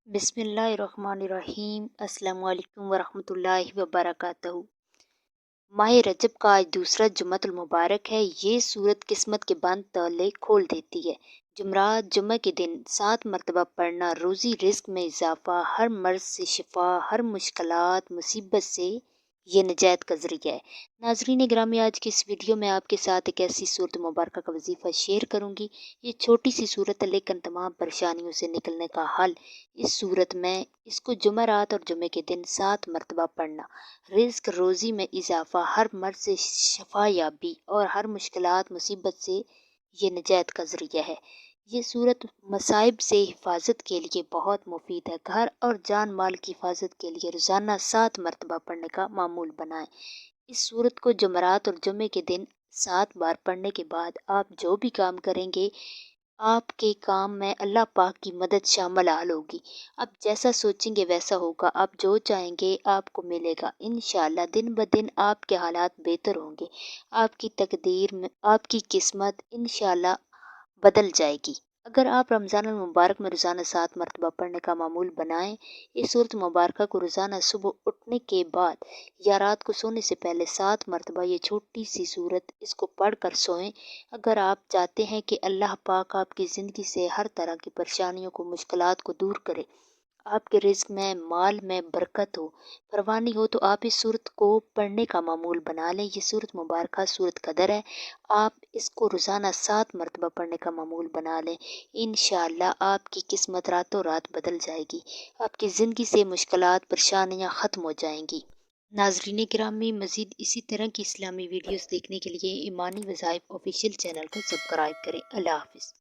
بسم اللہ الرحمن الرحیم۔ السلام علیکم ورحمۃ اللہ وبرکاتہ۔ ماہ رجب کا آج دوسرا جمعۃ المبارک ہے۔ یہ سورت قسمت کے بند تالے کھول دیتی ہے۔ جمعرات جمعہ کے دن 7 مرتبہ پڑھنا روزی رزق میں اضافہ، ہر مرض سے شفا، ہر مشکلات مصیبت سے یہ نجات کا ذریعہ ہے۔ ناظرین گرامی، آج کی اس ویڈیو میں آپ کے ساتھ ایک ایسی صورت مبارکہ کا وظیفہ شیئر کروں گی۔ یہ چھوٹی سی صورت ہے لیکن تمام پریشانیوں سے نکلنے کا حل اس صورت میں۔ اس کو جمعرات اور جمعے کے دن 7 مرتبہ پڑھنا رزق روزی میں اضافہ، ہر مرض سے شفا یابی اور ہر مشکلات مصیبت سے یہ نجات کا ذریعہ ہے۔ یہ صورت مصائب سے حفاظت کے لیے بہت مفید ہے۔ گھر اور جان مال کی حفاظت کے لیے روزانہ 7 مرتبہ پڑھنے کا معمول بنائیں۔ اس صورت کو جمعرات اور جمعے کے دن 7 بار پڑھنے کے بعد آپ جو بھی کام کریں گے، آپ کے کام میں اللہ پاک کی مدد شامل حال ہوگی۔ آپ جیسا سوچیں گے ویسا ہوگا، آپ جو چاہیں گے آپ کو ملے گا۔ انشاءاللہ دن بدن آپ کے حالات بہتر ہوں گے۔ آپ کی تقدیر میں آپ کی قسمت انشاءاللہ بدل جائے گی۔ اگر آپ رمضان المبارک میں روزانہ 7 مرتبہ پڑھنے کا معمول بنائیں، اس صورت مبارکہ کو روزانہ صبح اٹھنے کے بعد یا رات کو سونے سے پہلے 7 مرتبہ یہ چھوٹی سی صورت اس کو پڑھ کر سوئیں۔ اگر آپ چاہتے ہیں کہ اللہ پاک آپ کی زندگی سے ہر طرح کی پریشانیوں کو، مشکلات کو دور کرے، آپ کے رزق میں، مال میں برکت ہو، فراوانی ہو، تو آپ اس صورت کو پڑھنے کا معمول بنا لیں۔ یہ صورت مبارکہ صورت قدر ہے۔ آپ اس کو روزانہ 7 مرتبہ پڑھنے کا معمول بنا لیں۔ انشاءاللہ آپ کی قسمت راتوں رات بدل جائے گی۔ آپ کی زندگی سے مشکلات، پریشانیاں ختم ہو جائیں گی۔ ناظرین گرامی، مزید اسی طرح کی اسلامی ویڈیوز دیکھنے کے لیے ایمانی وظائف آفیشیل چینل کو سبسکرائب کریں۔ اللہ حافظ۔